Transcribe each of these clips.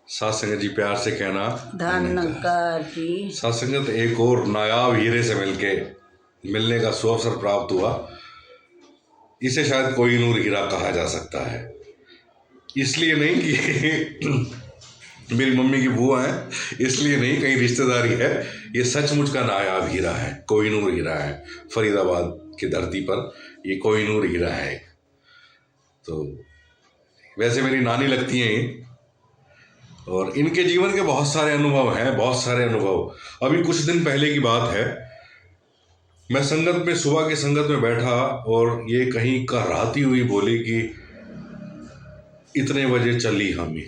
साथ संगत जी प्यार से कहना धन्यकार जी। साथ संगत एक और नायाब हीरे से मिलने का सुअवसर प्राप्त हुआ। इसे शायद कोहिनूर हीरा कहा जा सकता है, इसलिए नहीं कि मेरी मम्मी की बुआ है, इसलिए नहीं कहीं रिश्तेदारी है। ये सचमुच का नायाब हीरा है, कोहिनूर हीरा है। फरीदाबाद की धरती पर ये कोहिनूर हीरा है। तो वैसे मेरी नानी लगती हैं ये, और इनके जीवन के बहुत सारे अनुभव हैं, बहुत सारे अनुभव। अभी कुछ दिन पहले की बात है, मैं संगत में सुबह की संगत में बैठा और ये कहीं कहराती हुई बोली कि इतने बजे चली हमी,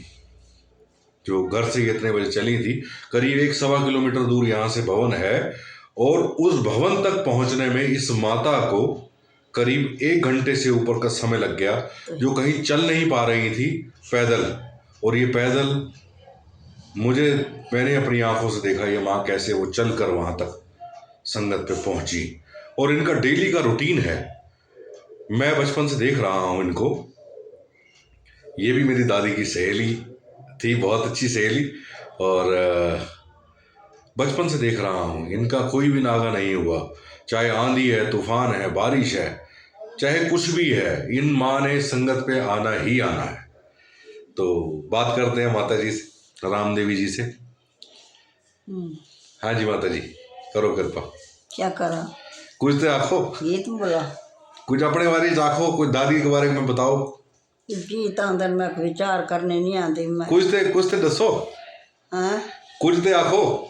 जो घर से इतने बजे चली थी। करीब 1-1.25 किलोमीटर दूर यहाँ से भवन है, और उस भवन तक पहुँचने में इस माता को करीब 1 घंटे से ऊपर का समय लग गया, जो कहीं चल नहीं पा रही थी पैदल। और ये पैदल मैंने अपनी आंखों से देखा, ये माँ कैसे वो चल कर वहाँ तक संगत पे पहुँची। और इनका डेली का रूटीन है, मैं बचपन से देख रहा हूँ इनको। ये भी मेरी दादी की सहेली थी, बहुत अच्छी सहेली, और बचपन से देख रहा हूँ इनका कोई भी नागा नहीं हुआ। चाहे आंधी है, तूफान है, बारिश है, चाहे कुछ भी है, इन माँ ने संगत पे आना ही आना है। तो बात करते हैं माता जी से, राम देवी जी से। हाँ जी माता जी, करो कृपा। क्या करा? कुछ तो आखो, ये तुम बोला कुछ अपने बारे में आखो, कुछ दादी के बारे में बताओ। जी अंदर में विचार करने नहीं आती मैं। कुछ तो दसो। हाँ कुछ तो आखो।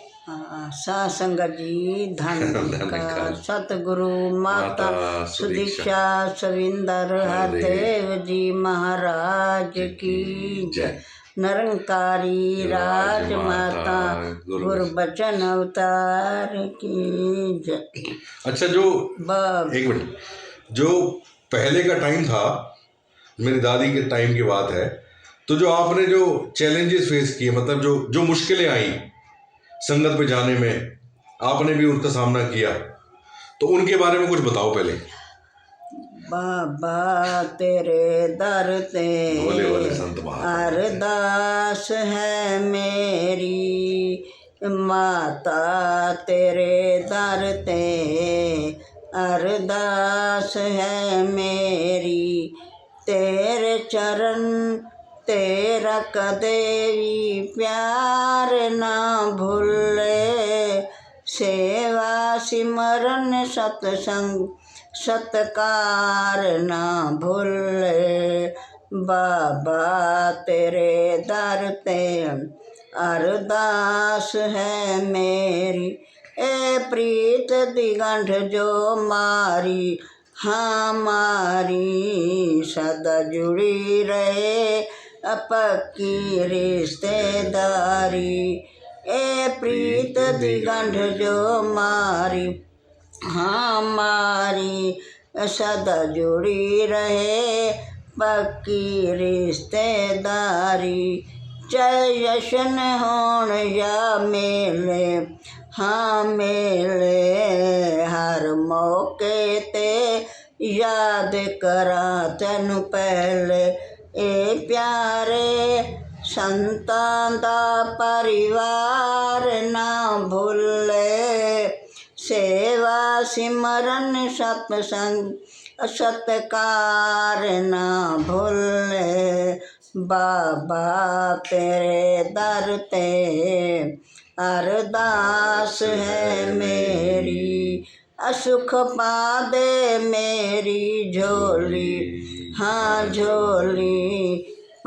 सा संगत जी, धन्यकार सतगुरु माता सुदीक्षा सविंदर हरदेव जी महाराज की जय। निरंकारी राजमाता गुरु बचन अवतार की जय। अच्छा, जो एक मिनट, जो पहले का टाइम था, मेरी दादी के टाइम की बात है, तो जो आपने जो चैलेंजेस फेस किए, मतलब जो मुश्किलें आई संगत पे जाने में, आपने भी उनका सामना किया, तो उनके बारे में कुछ बताओ पहले। बाबा तेरे दर ते बोले बोले संत अरदास है मेरी, माता तेरे दर ते अरदास है मेरी। तेरे चरण तेरा कदेवी प्यार ना भूले, सेवा सिमरन सत्संग सत्कार ना भूले। बाबा तेरे दर ते अरदास है मेरी। ए प्रीत दिगंठ जो मारी हमारी, सदा जुड़ी रहे पक्की रिश्तेदारी। ए प्रीत दिगंठ जो मारी हमारी, सदा जुड़ी रहे पक्की रिश्तेदारी। चाहे जश्न होण या मेले, हाँ मेले, हर मौके ते याद करा तैनू पहले। ए प्यारे संतां दा परिवार ना भूले, सेवा सिमरन सत्संग सत्कार ना भूले। बाबा तेरे दर ते अरदास है मेरी। असुख पा दे मेरी झोली, हाँ झोली,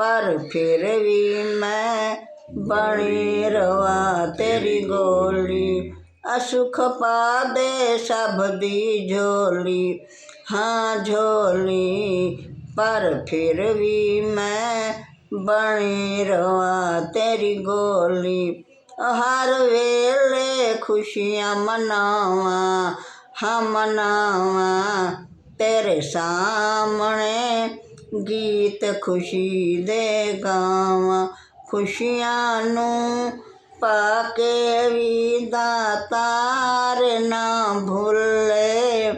पर फिर भी मैं बनी रवा तेरी गोली। असुख पा दे सब दी झोली, हाँ झोली, पर फिर भी मैं बनी रवा तेरी गोली। हर वेले खुशियाँ मनावा, हाँ मनावा, तेरे सामने गीत खुशी दे गावा। खुशियाँ नू पाके भी दातार ना भूले,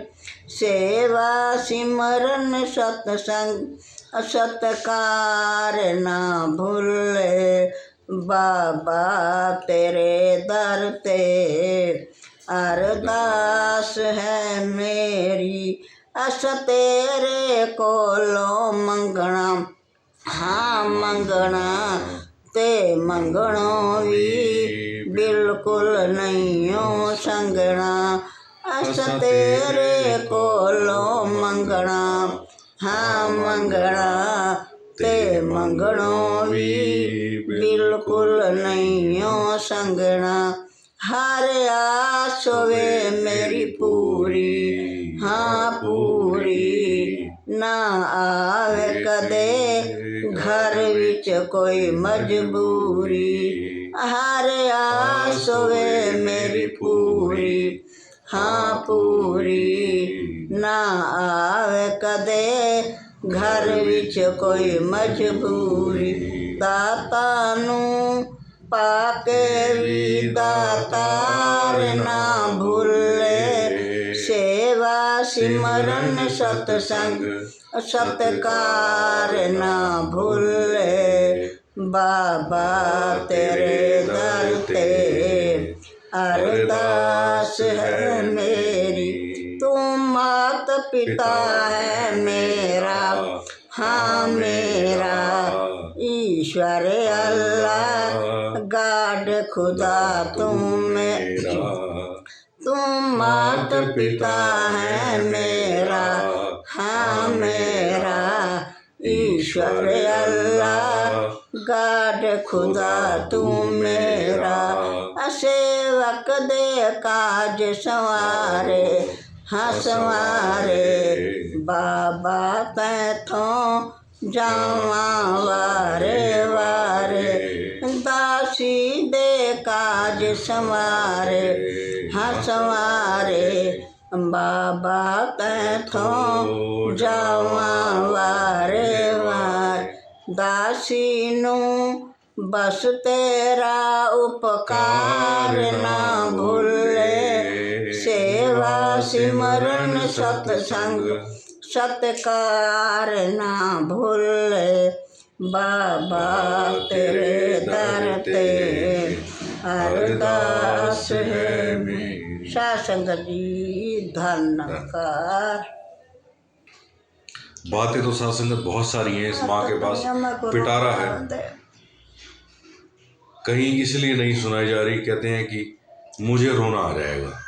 सेवा सिमरन सत्संग सत्कार ना भूले। बाबा तेरे दर ते अरदास है मेरी, अस तेरे कोलों मंगना, हाँ मंगना ते मंगणों भी बिल्कुल नहीं हो संगना, अस तेरे कोलों मंगना, हाँ मंगना ते मंगणों भी बिल्कुल नहीं हो संगना, हर आस वे मेरी पूरी, हाँ पूरी ना आवे कदे घर विच कोई मजबूरी, हर आस वे मेरी पूरी, हाँ पूरी ना आवे कदे घर विच कोई मजबूरी, दाता नू पाके भी दातार ना भूले, सेवा सिमरन सतसंग सत्कार ना भूले, बाबा तेरे दर ते अरदास है मेरी, तू मात पिता है मेरा, हाँ मेरा ईश्वर अल्लाह गाड खुदा तू मेरा, तू मात पिता है मेरा, हाँ मेरा ईश्वर अल्लाह गाड खुदा तू मेरा, सेवक दे काज संवारे, हाँ संवारे बाबा तैथों जावा वारे वारे, दासी दे काज संवारे, हाँ संवारे बाबा तैथों जावा वारे वारे, दासी नू बस तेरा उपकार ना भूले, सेवा सिमरन सतसंग सत्कार ना भूले, बाबा तेरे दर ते अरदास है मेरी। साध संगत जी धन्यवाद। बातें तो साध संगत बहुत सारी हैं। इस माँ के पास पिटारा है, कहीं इसलिए नहीं सुनाई जा रही, कहते हैं कि मुझे रोना आ जाएगा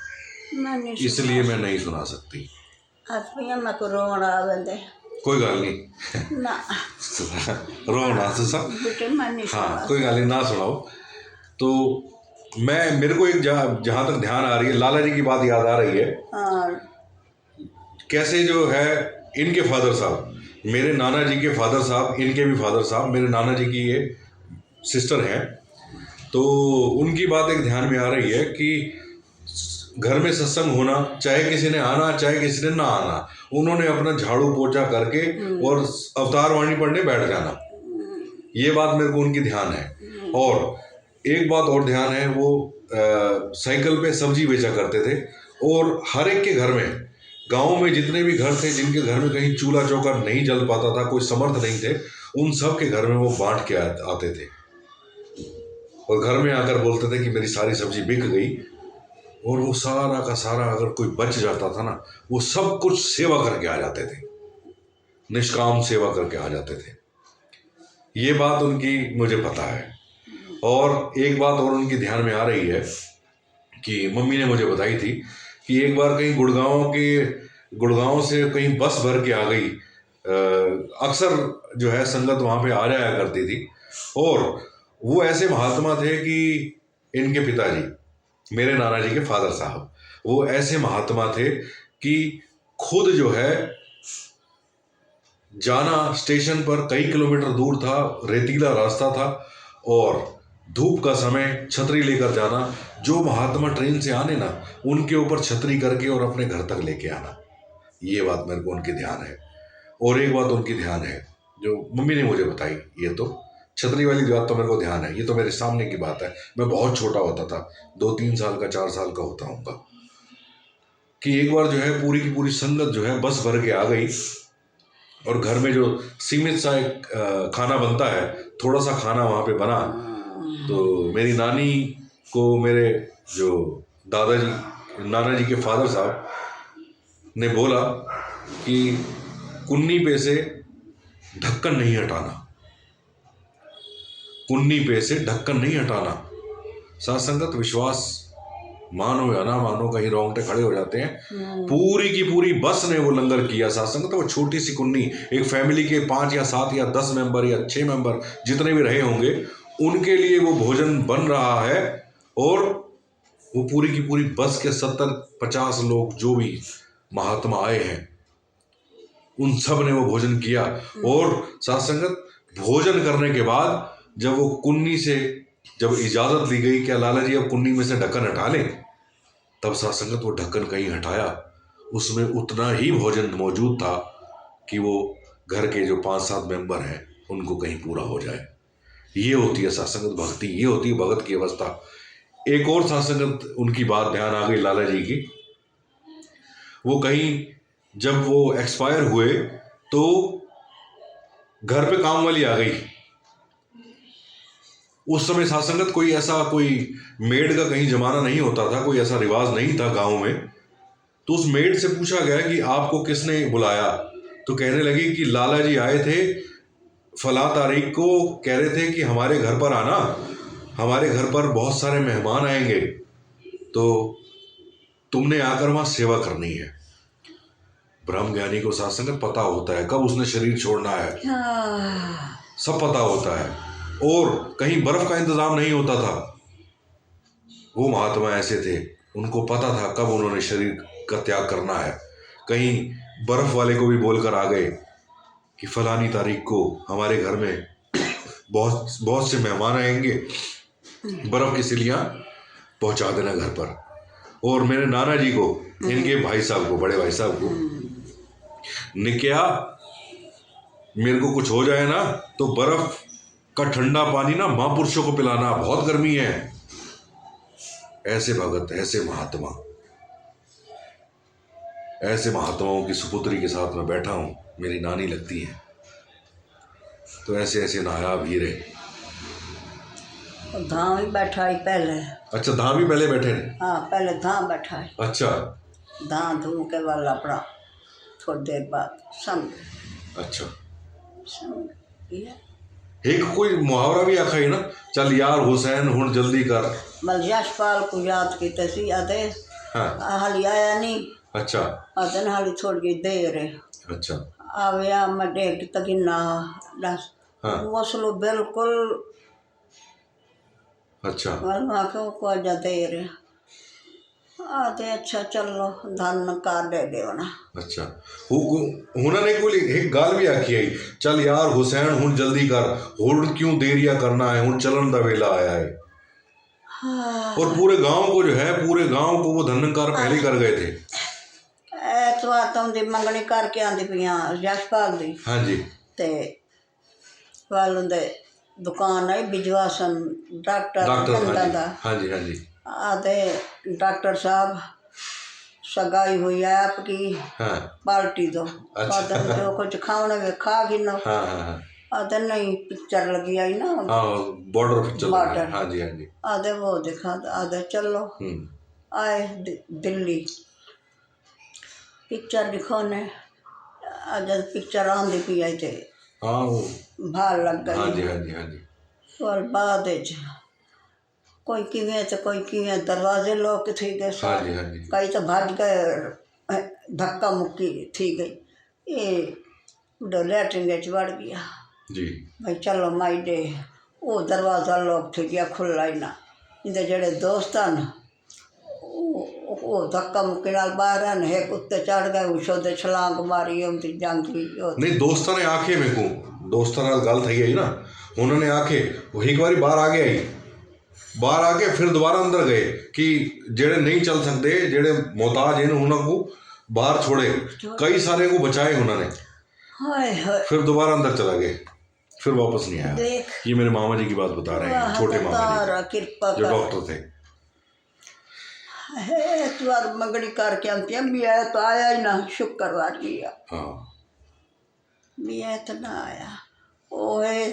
इसलिए मैं नहीं सुना सकती। कोई गल नहीं ना रोना तो सब हाँ कोई गल नहीं ना सुनाओ। तो मेरे को एक जहाँ तक ध्यान आ रही है, लाला जी की बात याद आ रही है। कैसे जो है इनके फादर साहब, मेरे नाना जी के फादर साहब, इनके भी फादर साहब मेरे नाना जी की ये सिस्टर हैं। तो उनकी बात एक ध्यान में आ रही है कि घर में सत्संग होना, चाहे किसी ने आना चाहे किसी ने ना आना, उन्होंने अपना झाड़ू पोछा करके और अवतार वाणी पढ़ने बैठ जाना। ये बात मेरे को उनकी ध्यान है। और एक बात और ध्यान है, वो साइकिल पे सब्जी बेचा करते थे और हर एक के घर में, गांव में जितने भी घर थे जिनके घर में कहीं चूल्हा चौका नहीं जल पाता था, कोई समर्थ नहीं थे, उन सब के घर में वो बांट के आते थे और घर में आकर बोलते थे कि मेरी सारी सब्जी बिक गई। और वो सारा का सारा अगर कोई बच जाता था ना, वो सब कुछ सेवा करके आ जाते थे, निष्काम सेवा करके आ जाते थे। ये बात उनकी मुझे पता है। और एक बात और उनकी ध्यान में आ रही है कि मम्मी ने मुझे बताई थी कि एक बार कहीं गुड़गांव से कहीं बस भर के आ गई। अक्सर जो है संगत वहाँ पे आ जाया करती थी। और वो ऐसे महात्मा थे कि इनके पिताजी, मेरे नाना जी के फादर साहब, वो ऐसे महात्मा थे कि खुद जो है जाना स्टेशन पर कई किलोमीटर दूर था, रेतीला रास्ता था और धूप का समय, छतरी लेकर जाना। जो महात्मा ट्रेन से आने ना, उनके ऊपर छतरी करके और अपने घर तक लेके आना। ये बात मेरे को उनकी ध्यान है। और एक बात उनकी ध्यान है जो मम्मी ने मुझे बताई, ये तो छतरी वाली बात तो मेरे को ध्यान है, ये तो मेरे सामने की बात है। मैं बहुत छोटा होता था, 2-3 साल का, 4 साल का होता हूँगा, कि एक बार जो है पूरी की पूरी संगत जो है बस भर के आ गई और घर में जो सीमित सा एक खाना बनता है, थोड़ा सा खाना वहाँ पे बना तो मेरी नानी को मेरे जो दादाजी नाना जी के फादर साहब ने बोला कि कुन्नी पे से ढक्कन नहीं हटाना, कुन्नी पे से ढक्कन नहीं हटाना। साथ संगत विश्वास मानो या ना मानो, कहीं रोंगटे खड़े हो जाते हैं। पूरी की पूरी बस ने वो लंगर किया साथ संगत। वो छोटी सी कुन्नी, एक फैमिली के 5 या 7 या 10 मेंबर या 6 मेंबर जितने भी रहे होंगे, उनके लिए वो भोजन बन रहा है। और वो पूरी की पूरी बस के 70-50 लोग जो भी महात्मा आए हैं, उन सब ने वो भोजन किया। और साथ संगत भोजन करने के बाद जब वो कुन्नी से जब इजाजत ली गई, क्या लाला जी अब कुन्नी में से ढक्कन हटा लें, तब साथ संगत वो ढक्कन कहीं हटाया, उसमें उतना ही भोजन मौजूद था कि वो घर के जो 5-7 मेंबर हैं उनको कहीं पूरा हो जाए। ये होती है साथ संगत भक्ति, ये होती है भगत की अवस्था। एक और साथ संगत उनकी बात ध्यान आ गई लाला जी की। वो कहीं जब वो एक्सपायर हुए तो घर पे काम वाली आ गई। उस समय साथ संगत कोई ऐसा कोई मेड का कहीं जमाना नहीं होता था, कोई ऐसा रिवाज नहीं था गांव में। तो उस मेड से पूछा गया कि आपको किसने बुलाया, तो कहने लगी कि लाला जी आए थे फला तारीख को, कह रहे थे कि हमारे घर पर आना, हमारे घर पर बहुत सारे मेहमान आएंगे, तो तुमने आकर वहां सेवा करनी है। ब्रह्म ज्ञानी को साथ संगत पता होता है कब उसने शरीर छोड़ना है, सब पता होता है। और कहीं बर्फ का इंतजाम नहीं होता था। वो महात्मा ऐसे थे, उनको पता था कब उन्होंने शरीर का त्याग करना है। कहीं बर्फ वाले को भी बोलकर आ गए कि फलानी तारीख को हमारे घर में बहुत बहुत से मेहमान आएंगे, बर्फ की सिलियां पहुंचा देना घर पर। और मेरे नाना जी को, इनके भाई साहब को, बड़े भाई साहब को ने क्या, मेरे को कुछ हो जाए ना तो बर्फ का ठंडा पानी ना महापुरुषों को पिलाना, बहुत गर्मी है। ऐसे भगत, ऐसे महात्मा, ऐसे महात्माओं की सुपुत्री के साथ मैं बैठा हूं, मेरी नानी लगती है। तो ऐसे ऐसे नायाब हीरे। धाम ही बैठा ही पहले। अच्छा, धाम ही पहले बैठे ने? हाँ, पहले धाम बैठा है। अच्छा, धाम धूम के वाला अपना थोड़ी देर बाद समझ। अच्छा। समझ ये एक कोई मुहावरा भी आखा है ना, चल यार हुसैन हुण जल्दी कर। बल यशपाल को याद की तसी आते। हाँ, हाली आया नहीं। अच्छा आते न हाली थोड़ी देर है। अच्छा। आया मैं देख तक ना दस हाँ, मसलो बिल्कुल। अच्छा वरना क्यों को जा देर है। आते अच्छा चलो धन कार दे देव ना। अच्छा। हुना ने कोई एक गाल भी आखी आई, चल यार हुसैन हुण जल्दी कर, हुण क्यों देरिया करना है, हुण चलन दा वेला आया है। हाँ। और पूरे गांव को जो है, पूरे गांव को वो धनकार पहले कर गए थे। ऐतवार तो उनकी मंगनी करके आंदी पियां यशपाल दी। हाँ जी। ते वालों दे दुकान है बिजवासन डॉक्टर डॉक्टर, दा। हाँ जी हाँ जी। आते डॉक्टर साहब सगाई हुई है आपकी हाँ, पार्टी दो। अच्छा। आते जो कुछ खाने में खा गिनो। हाँ हाँ हाँ आते नहीं पिक्चर लगी आई ना। हाँ, बॉर्डर पिक्चर। बॉर्डर। हाँ जी हाँ जी। आते वो दिखा आते चलो आए दिल्ली पिक्चर दिखाने। आज पिक्चर आंदी पी आई थे हाँ वो, भार लग गई। हाँ जी हाँ जी हाँ जी। और बाद कोई किवें तो कोई किवें दरवाजे लोग थी गए। हाँ जी हाँ जी। कई तो भज गए, धक्का मुक्की थी गई। ये लैटरिन बढ़ गया जी। भाई चलो माई डे। वो दरवाज़ा लोग थे गया खुला ही ना। इधर जड़े दोस्त न वो धक्का मुक्की नाल बाहर आन है उत्ते चढ़ गए उछो दे छलांग मारी उनकी जंगली। नहीं दोस्तां ने आखे मेरे को, दोस्तां नाल गल थी आई ना, उन्होंने आखे वो एक बारी बाहर आ गया ही, बाहर आके फिर दोबारा अंदर गए कि जेड़े नहीं चल सकते, जेड़े मोहताज हैं उन्होंने को बाहर छोड़े, कई सारे को बचाए उन्होंने। हाय हाय। फिर दोबारा अंदर चला गए, फिर वापस नहीं आया। देख ये मेरे मामा जी की बात बता रहे हैं, छोटे मामा जी कृपा जो डॉक्टर थे। है तुआर मंगनी करके आती भी आया तो आया ही ना। शुक्रवार गया हाँ भी आया तो ना आया। वो है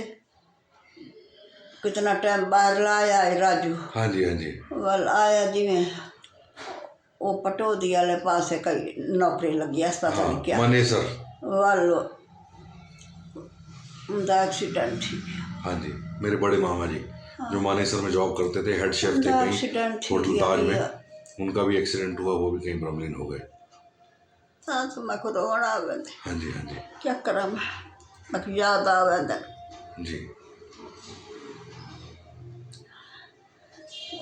कितना टाइम बाहर लाया है राजू हाँ जी, हाँ जी। वाल आया जिमें वो पटौदी वाले पास कई नौकरी लगी अस्पताल हाँ, क्या मानेसर। वालो उनका एक्सीडेंट थी हाँ जी, मेरे बड़े मामा जी जो मानेसर में जॉब करते थे, हेड शेफ थे उनका कहीं एक्सीडेंट थी होटल ताज में, भैया। उनका भी एक्सीडेंट हुआ, वो भी कहीं ब्रह्मलीन हो गए। हाँ तो मैं को रोना आवे हाँ जी, हाँ जी। क्या करा मैं को याद आवे जी।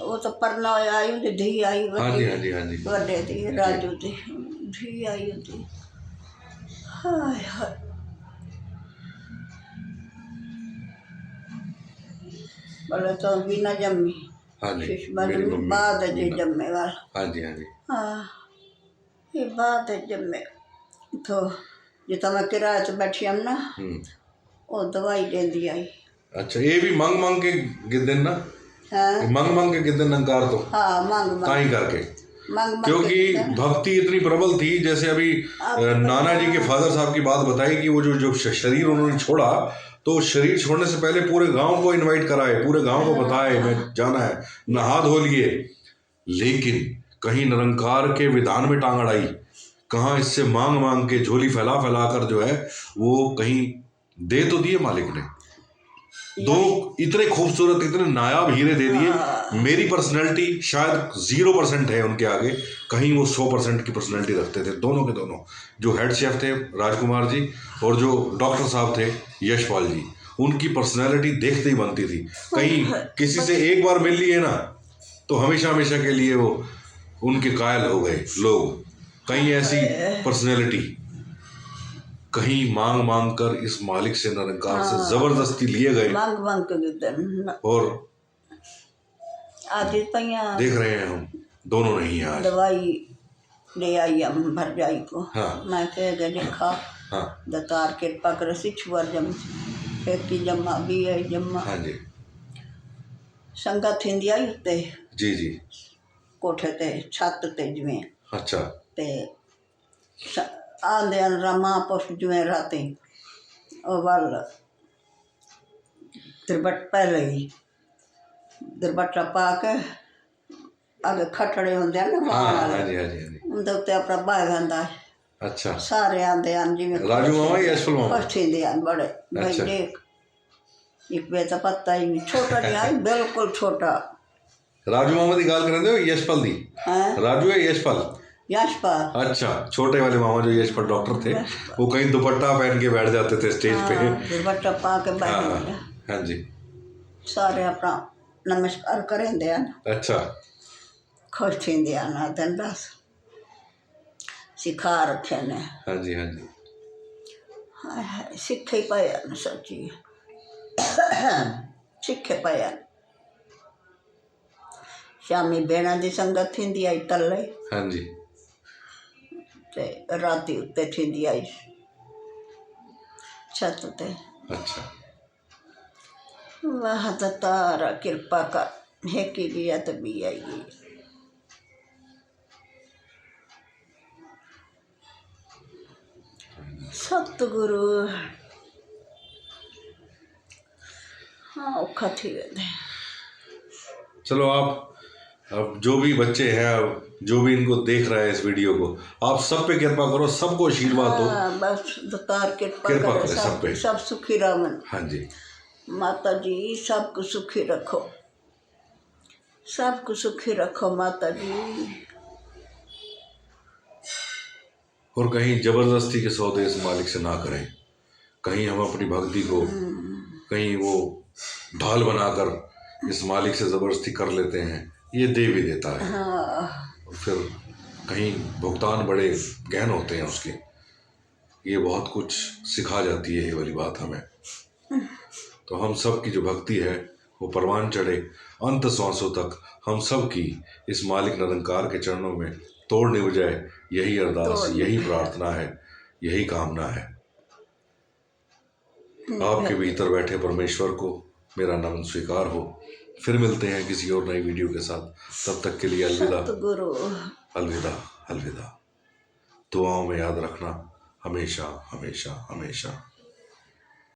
वो तो परना आई उनकी धी आई हाँ जी, हाँ जी, हाँ जी। बड़े दी राजू दी धी आई होती हाय हाय बोले तो भी ना जम्मी हाँ जी, सुषमा मेरी जम्मी मम्मी बाद जी मीना। जम्मे वाला हाँ जी, हाँ जी। हाँ ये बात है जम्मे तो जितना मैं किराए से बैठी हम ना वो दवाई देंदी आई अच्छा, ये भी मंग मंग के गिद्दन ना, हाँ मंग मंग के गिद्दन अंकार तो हाँ मांग ताई मांग करके, मांग मांग क्योंकि के देते हैं। भक्ति इतनी प्रबल थी। जैसे अभी नाना जी के फादर साहब की बात बताई कि वो जो जो शरीर उन्होंने छोड़ा, तो शरीर छोड़ने से पहले पूरे गांव को इनवाइट कराए, पूरे गांव को बताए मैं जाना है, नहा धो लिए। लेकिन कहीं निरंकार के विधान में टांग अड़ाई, कहाँ इससे मांग मांग के झोली फैला फैला कर जो है वो कहीं दे तो दिए मालिक ने, दो इतने खूबसूरत इतने नायाब हीरे दे दिए। मेरी पर्सनैलिटी शायद 0% है उनके आगे, कहीं वो 100% की पर्सनैलिटी रखते थे। दोनों के दोनों, जो हेड शेफ थे राजकुमार जी और जो डॉक्टर साहब थे यशपाल जी, उनकी पर्सनैलिटी देखते ही बनती थी। कहीं किसी से एक बार मिल लिए ना तो हमेशा हमेशा के लिए वो उनके कायल हो गए लोग। कहीं ऐसी पर्सनैलिटी कहीं मांग मांग कर इस मालिक से निरंकार से जबरदस्ती लिए गए, मांग मांग के देते हैं। और आधी पैया देख रहे हैं हम दोनों नहीं हैं आज। दवाई ले आई हम भरजाई को। हाँ। मैं कह गए देखा हाँ दतार कृपा कर छुअर जम एक की जम्मा भी है जम्मा हाँ जी, संगत थींदी आई उत्ते जी जी। कोठे ते छत ते जिमें अच्छा ते आंदे रमा पुष्प जिमें राती ओ वल तिरबट पहले ही तिरबटा पा के आगे खटड़े होंदे हैं ना हाँ वाहन हाँ वाले जी, हाँ जी, हाँ जी। उनके उत्ते अपना बाग आंदा है अच्छा, सारे आंदे हैं जिमें राजू मामा या यशपाल मामा? खुश थींदे हैं बड़े भाई अच्छा। देख एक बेटा पत्ता ही नहीं छोटा नहीं है बिल्कुल छोटा राजू मामा की गाल करें हो यशपाल दी? है राजू है यशपाल? यशपाल अच्छा, छोटे वाले मामा जो यशपाल डॉक्टर थे, वो कहीं दुपट्टा पहन के बैठ जाते थे स्टेज पे। दुपट्टा पा के बैठ हाँ गए हाँ जी। सारे अपना नमस्कार करेंदे हैं अच्छा खुश थींदे हैं दिन बस सिखा रखे ने हाँ जी, हाँ जी। हाय हाय सिखे पाया न सच्ची सिखे पाया शामी भेणा दी संगत थींदी आई तले हाँ जी। ते राती उत्ते थींदी आई छत ते। अच्छा वाह तारा कृपा कर हेकी गया तो भी आई गई सतगुरु हाँ औखा थी वेंदे। चलो, आप अब जो भी बच्चे हैं, अब जो भी इनको देख रहा है इस वीडियो को, आप सब पे कृपा करो, सबको आशीर्वाद दो। हाँ बस दतार कृपा कृपा करे करे सब पे। सब सुखी रमन हाँ जी। माता जी सबको सुखी रखो सबको सुखी रखो माता जी। और कहीं जबरदस्ती के सौदे इस मालिक से ना करें। कहीं हम अपनी भक्ति को कहीं वो ढाल बनाकर इस मालिक से जबरदस्ती कर लेते हैं, ये दे भी देता है। हाँ फिर कहीं भुगतान बड़े गहन होते हैं उसके। ये बहुत कुछ सिखा जाती है ये वाली बात हमें। तो हम सब की जो भक्ति है वो परवान चढ़े अंत सांसों तक, हम सब की इस मालिक निरंकार के चरणों में तोड़ निभ जाए, यही अरदास, यही प्रार्थना है, यही कामना है। आपके भीतर बैठे परमेश्वर को मेरा नमन स्वीकार हो। फिर मिलते हैं किसी और नई वीडियो के साथ, तब तक के लिए अलविदा सतगुरु अलविदा अलविदा। दुआओं में याद रखना हमेशा हमेशा हमेशा।